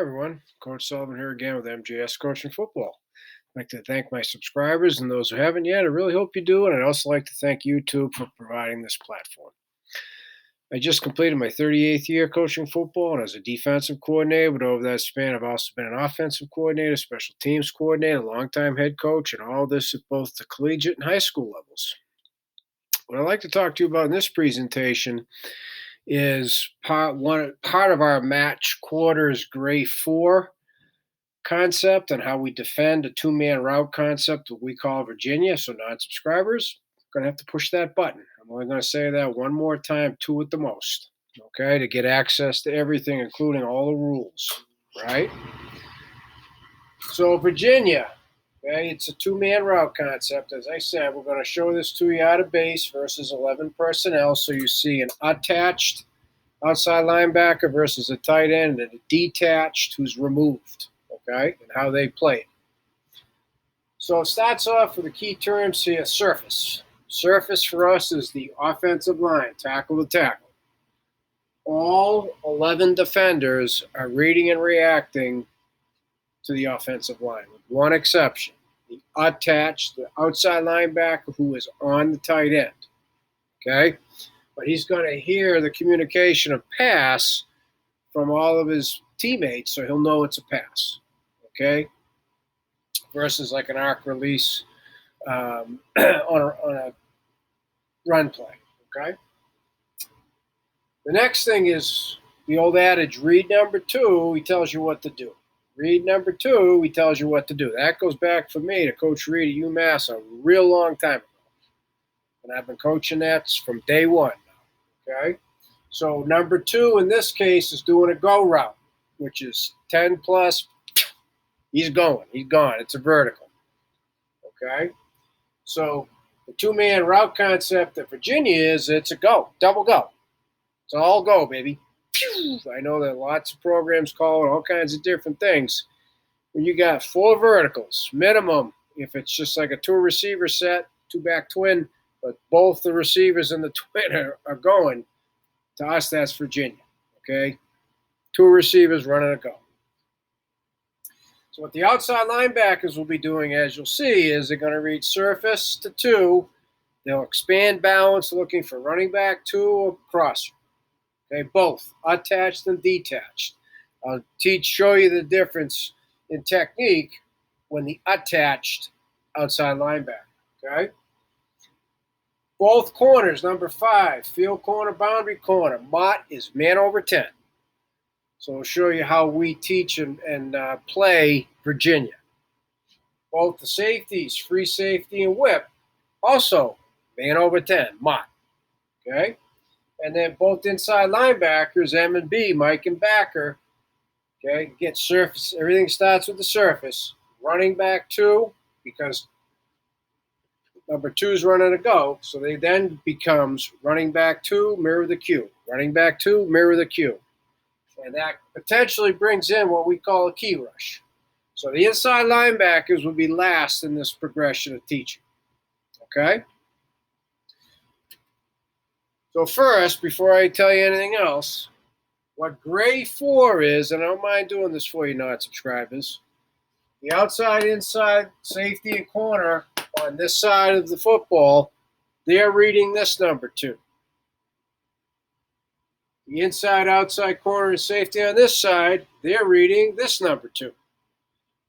Everyone, Coach Sullivan here again with MJS Coaching Football. I'd like to thank my subscribers and those who haven't yet. I really hope you do, and I'd also like to thank YouTube for providing this platform. I just completed my 38th year coaching football, and as a defensive coordinator, but over that span, I've also been an offensive coordinator, special teams coordinator, longtime head coach, and all this at both the collegiate and high school levels. What I'd like to talk to you about in this presentation is part of our match quarters gray 4 concept and how we defend a two-man route concept that we call Virginia. So non-subscribers, going to have to push that button. I'm only going to say that one more time, 2 at the most, okay, to get access to everything, including all the rules, right? So Virginia, okay, it's a two-man route concept. As I said, we're going to show this to you out of base versus 11 personnel. So you see an attached outside linebacker versus a tight end and a detached who's removed. Okay, and how they play it. So it starts off with the key terms here, surface. Surface for us is the offensive line, tackle to tackle. All 11 defenders are reading and reacting to the offensive line, with one exception. The attached, the outside linebacker who is on the tight end. Okay? But he's going to hear the communication of pass from all of his teammates, so he'll know it's a pass. Okay, versus like an arc release on a run play. Okay. The next thing is the old adage: read number 2. He tells you what to do. Read number 2. He tells you what to do. That goes back for me to Coach Reed at UMass a real long time ago, and I've been coaching that from day one. Okay. So number 2 in this case is doing a go route, which is 10 plus. He's going. He's gone. It's a vertical. Okay? So the two-man route concept at Virginia is it's a go, double go. It's all go, baby. Pew! I know that lots of programs call it all kinds of different things. When you got 4 verticals, minimum, if it's just like a 2-receiver set, 2-back twin, but both the receivers and the twin are going, to us, that's Virginia. Okay? 2 receivers running a go. So what the outside linebackers will be doing, as you'll see, is they're going to read surface to 2. They'll expand balance, looking for running back 2 or crosser. Okay, both attached and detached. I'll show you the difference in technique when the attached outside linebacker. Okay. Both corners, number 5, field corner, boundary corner. Mott is man over 10. So I'll show you how we teach and play Virginia. Both the safeties, free safety and whip, also man over 10, Mott. Okay? And then both inside linebackers, M and B, Mike and Backer. Okay? Get surface. Everything starts with the surface. Running back 2, because number 2 is running a go. So they then becomes running back 2, mirror the Q. Running back 2, mirror the Q. And that potentially brings in what we call a key rush. So the inside linebackers will be last in this progression of teaching. Okay? So first, before I tell you anything else, what grade 4 is, and I don't mind doing this for you non-subscribers, the outside, inside, safety, and corner on this side of the football, they're reading this number 2. The inside, outside, corner, and safety on this side, they're reading this number 2.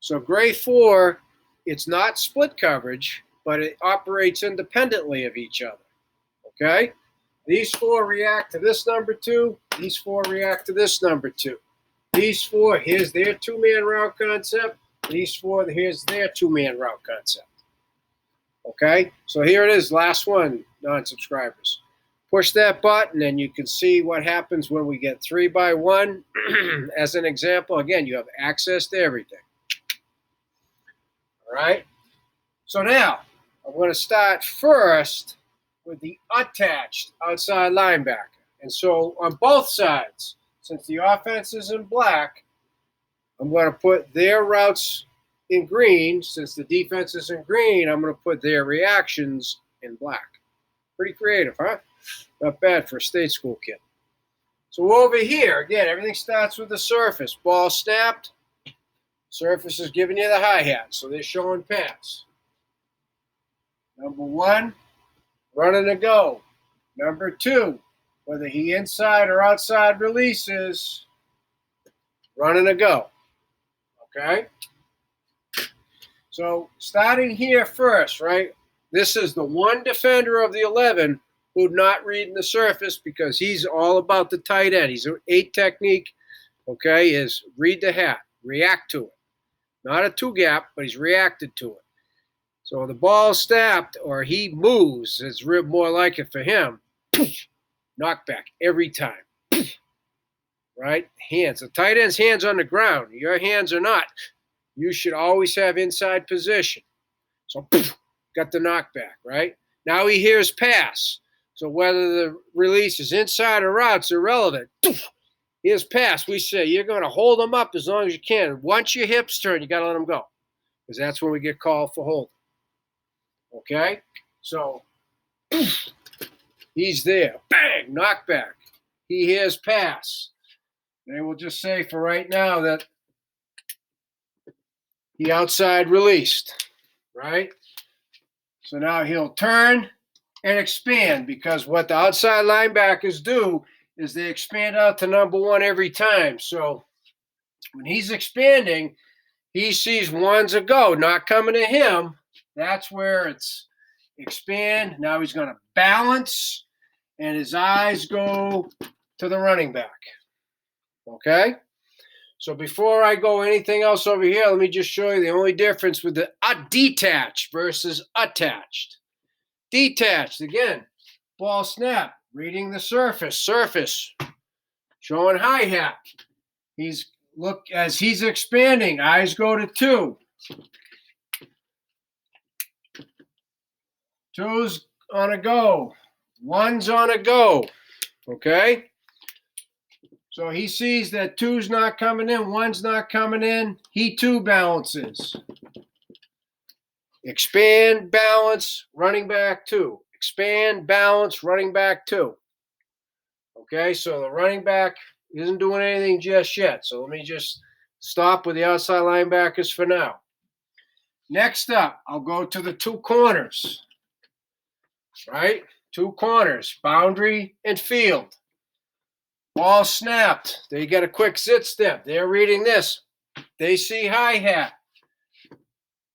So grade 4, it's not split coverage, but it operates independently of each other. Okay? These 4 react to this number 2. These 4 react to this number 2. These 4, here's their two-man route concept. These 4, here's their two-man route concept. Okay? So here it is, last one, non-subscribers. Push that button and you can see what happens when we get 3 by 1. As an example, again, you have access to everything. All right? So now, I'm going to start first with the attached outside linebacker. And so on both sides, since the offense is in black, I'm going to put their routes in green. Since the defense is in green, I'm going to put their reactions in black. Pretty creative, huh? Not bad for a state school kid. So over here, again, everything starts with the surface. Ball snapped. Surface is giving you the hi-hat, so they're showing pass. Number 1, running to go. Number 2, whether he inside or outside releases, running to go. Okay? So starting here first, right? This is the one defender of the 11 who's not reading the surface because he's all about the tight end. He's an 8 technique, okay, is read the hat, react to it. Not a 2-gap, but he's reacted to it. So the ball snapped or he moves, it's more like it for him. Knockback every time. Right? Hands. The tight end's hands on the ground. Your hands are not. You should always have inside position. So got the knockback, right? Now he hears pass. So whether the release is inside or out, it's irrelevant. Here's pass. We say you're going to hold him up as long as you can. Once your hips turn, you got to let him go. Because that's when we get called for holding. Okay? So he's there. Bang! Knockback. He hears pass. They will just say for right now that he outside released, right? So now he'll turn and expand because what the outside linebackers do is they expand out to number 1 every time. So when he's expanding, he sees one's a go, not coming to him. That's where it's expand. Now he's going to balance, and his eyes go to the running back. Okay? So before I go anything else over here, let me just show you the only difference with the detached versus attached. Detached, again, ball snap, reading the surface, showing hi-hat. As he's expanding, eyes go to 2. 2's on a go. 1's on a go. Okay? So he sees that 2's not coming in, 1's not coming in. He too balances. Expand, balance, running back 2. Expand, balance, running back 2. Okay, so the running back isn't doing anything just yet. So let me just stop with the outside linebackers for now. Next up, I'll go to the 2 corners. Right? 2 corners, boundary and field. Ball snapped. They get a quick sit step. They're reading this. They see hi-hat.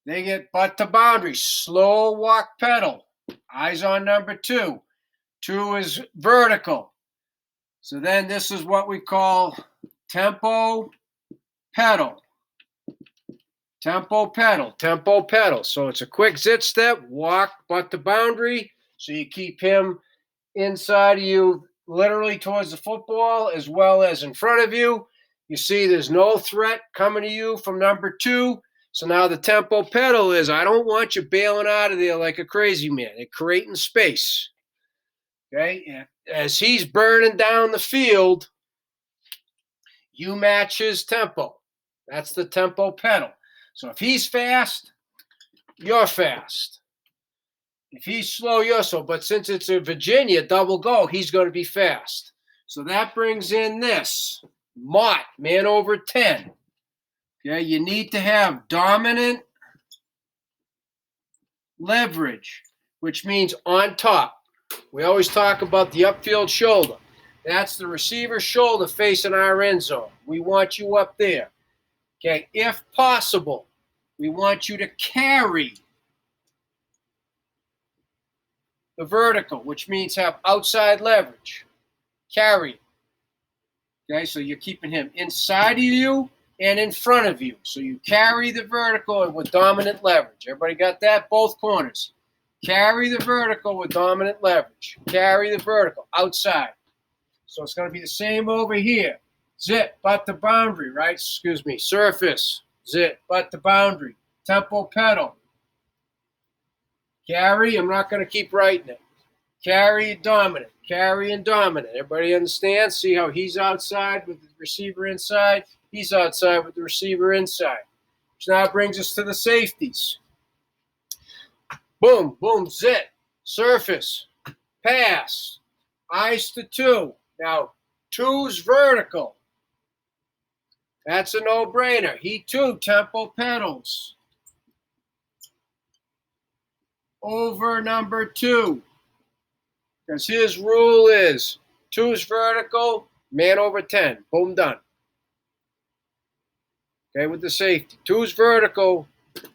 They get butt to boundary. Slow walk pedal. Eyes on number 2. 2 is vertical. So then this is what we call tempo pedal. Tempo pedal. Tempo pedal. So it's a quick zit step. Walk butt to boundary. So you keep him inside of you, literally towards the football as well as in front of you. You see there's no threat coming to you from number 2. So now the tempo pedal is, I don't want you bailing out of there like a crazy man. They're creating space. Okay? As he's burning down the field, you match his tempo. That's the tempo pedal. So if he's fast, you're fast. If he's slow, you're slow. But since it's a Virginia double go, he's going to be fast. So that brings in this. Mott, man over 10. Okay, you need to have dominant leverage, which means on top. We always talk about the upfield shoulder. That's the receiver's shoulder facing our end zone. We want you up there. Okay, if possible, we want you to carry the vertical, which means have outside leverage. Carry. Okay, so you're keeping him inside of you and in front of you. So you carry the vertical with dominant leverage. Everybody got that? Both corners. Carry the vertical with dominant leverage. Carry the vertical outside. So it's going to be the same over here. Zip, butt to boundary, right? Surface. Zip, butt to boundary. Tempo pedal. Carry, I'm not going to keep writing it. Carry, dominant. Carry and dominant. Everybody understand? See how he's outside with the receiver inside? He's outside with the receiver inside. Which now brings us to the safeties. Boom, boom, zit. Surface. Pass. Eyes to 2. Now, Two's vertical. That's a no-brainer. He too tempo pedals over number 2. Because his rule is two's vertical, man over 10. Boom, done. Okay, with the safety. Two's vertical,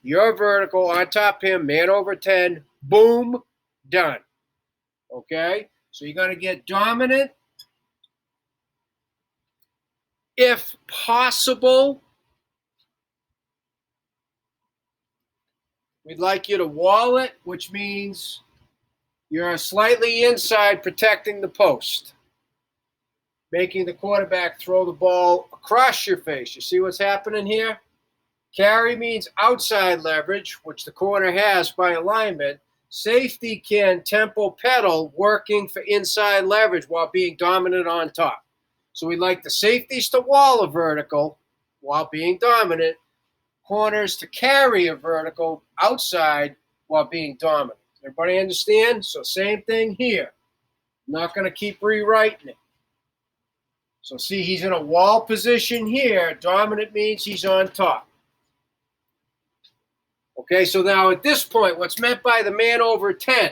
you're vertical, on top him, man over 10. Boom, done. Okay, so you're going to get dominant. If possible, we'd like you to wall it, which means you're slightly inside protecting the post, making the quarterback throw the ball across your face. You see what's happening here? Carry means outside leverage, which the corner has by alignment. Safety can tempo pedal, working for inside leverage while being dominant on top. So we like the safeties to wall a vertical while being dominant, corners to carry a vertical outside while being dominant. Everybody understand? So same thing here. I'm not going to keep rewriting it. So see, he's in a wall position here. Dominant means he's on top. Okay, so now at this point, what's meant by the man over 10?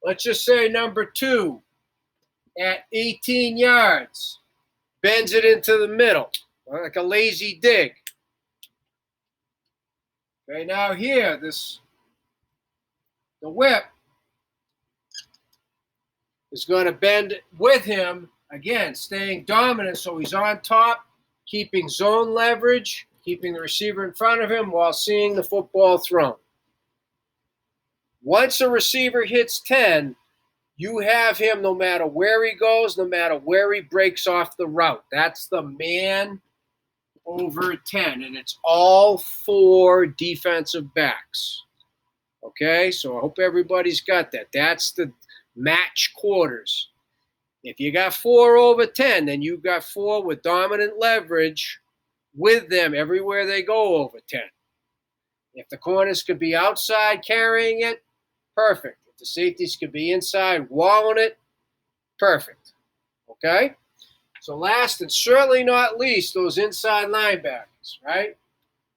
Let's just say number 2 at 18 yards. Bends it into the middle, like a lazy dig. Okay, now here, the whip is going to bend with him, again, staying dominant, so he's on top, keeping zone leverage, keeping the receiver in front of him while seeing the football thrown. Once a receiver hits 10, you have him no matter where he goes, no matter where he breaks off the route. That's the man over 10, and it's all 4 defensive backs. Okay, so I hope everybody's got that. That's the match quarters. If you got 4 over 10, then you've got 4 with dominant leverage with them everywhere they go over 10. If the corners could be outside carrying it, perfect. If the safeties could be inside walling it, perfect. Okay? So last and certainly not least, those inside linebackers, right?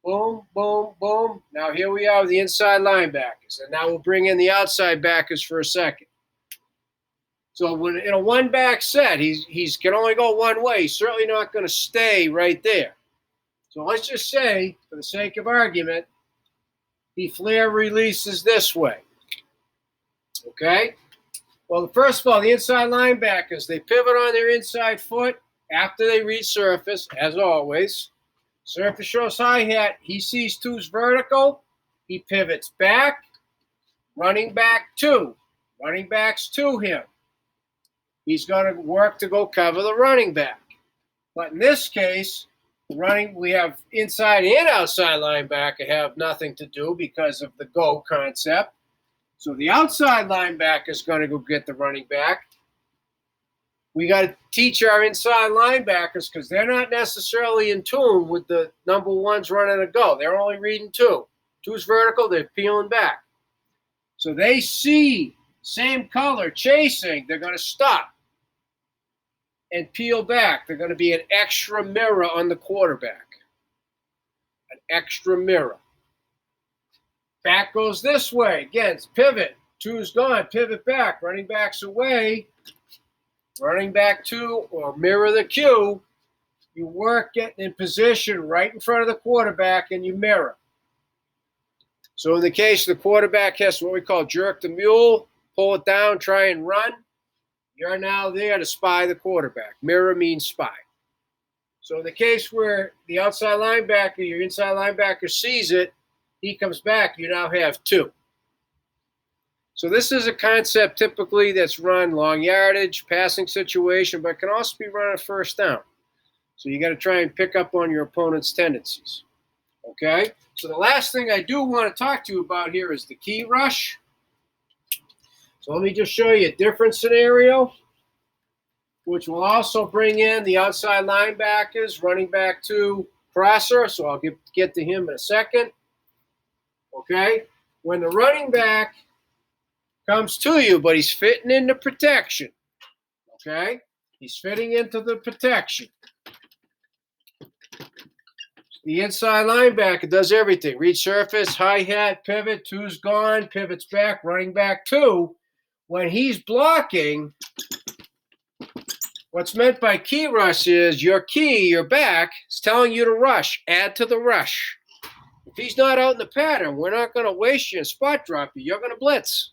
Boom, boom, boom. Now here we are with the inside linebackers. And now we'll bring in the outside backers for a second. So when in a one-back set, he's can only go one way. He's certainly not going to stay right there. So let's just say, for the sake of argument, the flare releases this way. Okay? Well, first of all, the inside linebackers, they pivot on their inside foot after they resurface, as always. Surface shows hi-hat. He sees two's vertical. He pivots back. Running back 2. Running back's to him. He's going to work to go cover the running back. But in this case, we have inside and outside linebacker have nothing to do because of the go concept. So the outside linebacker is going to go get the running back. We got to teach our inside linebackers because they're not necessarily in tune with the number 1s running a go. They're only reading 2. 2's vertical, they're peeling back. So they see same color chasing, they're going to stop and peel back. They're going to be an extra mirror on the quarterback. An extra mirror. Back goes this way. Again, it's pivot. 2's gone. Pivot back. Running back's away. Running back 2 or mirror the cue. You work getting in position right in front of the quarterback and you mirror. So in the case the quarterback has what we call jerk the mule, pull it down, try and run. You're now there to spy the quarterback. Mirror means spy. So in the case where the outside linebacker, your inside linebacker sees it, he comes back, you now have 2. So this is a concept typically that's run long yardage, passing situation, but can also be run a first down. So you got to try and pick up on your opponent's tendencies. Okay? So the last thing I do want to talk to you about here is the key rush. So let me just show you a different scenario, which will also bring in the outside linebackers, running back 2, crosser. So I'll get to him in a second. Okay? When the running back comes to you, but he's fitting into protection. Okay? He's fitting into the protection. The inside linebacker does everything. Read surface, hi-hat, pivot, two's gone, pivots back, running back two. When he's blocking, what's meant by key rush is your back, is telling you to rush. Add to the rush. If he's not out in the pattern, we're not going to waste you and spot drop you. You're going to blitz.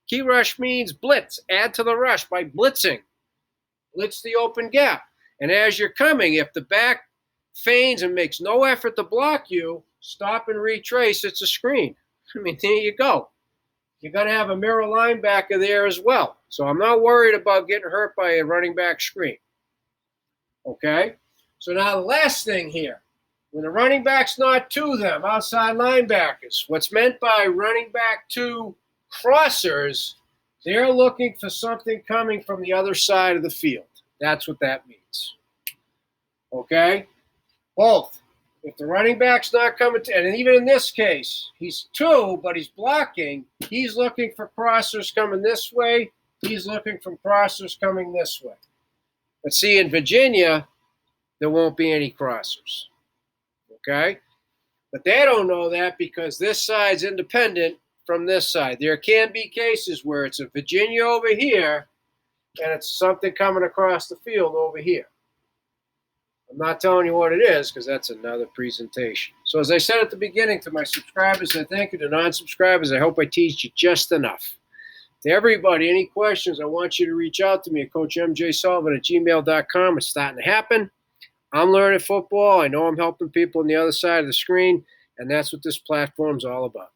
Key rush means blitz. Add to the rush by blitzing. Blitz the open gap. And as you're coming, if the back feigns and makes no effort to block you, stop and retrace. It's a screen. I mean, there you go. You're going to have a mirror linebacker there as well. So I'm not worried about getting hurt by a running back screen. Okay? So now the last thing here. When the running back's not to them, outside linebackers, what's meant by running back to crossers, they're looking for something coming from the other side of the field. That's what that means. Okay? Both. If the running back's not coming to, and even in this case, he's two, but he's blocking, he's looking for crossers coming this way, he's looking for crossers coming this way. But see, in Virginia, there won't be any crossers. Okay? But they don't know that because this side's independent from this side. There can be cases where it's a Virginia over here and it's something coming across the field over here. I'm not telling you what it is because that's another presentation. So as I said at the beginning, to my subscribers, I thank you. To non-subscribers, I hope I teach you just enough. To everybody, any questions, I want you to reach out to me at CoachMJSullivan@gmail.com. It's starting to happen. I'm learning football. I know I'm helping people on the other side of the screen, and that's what this platform's all about.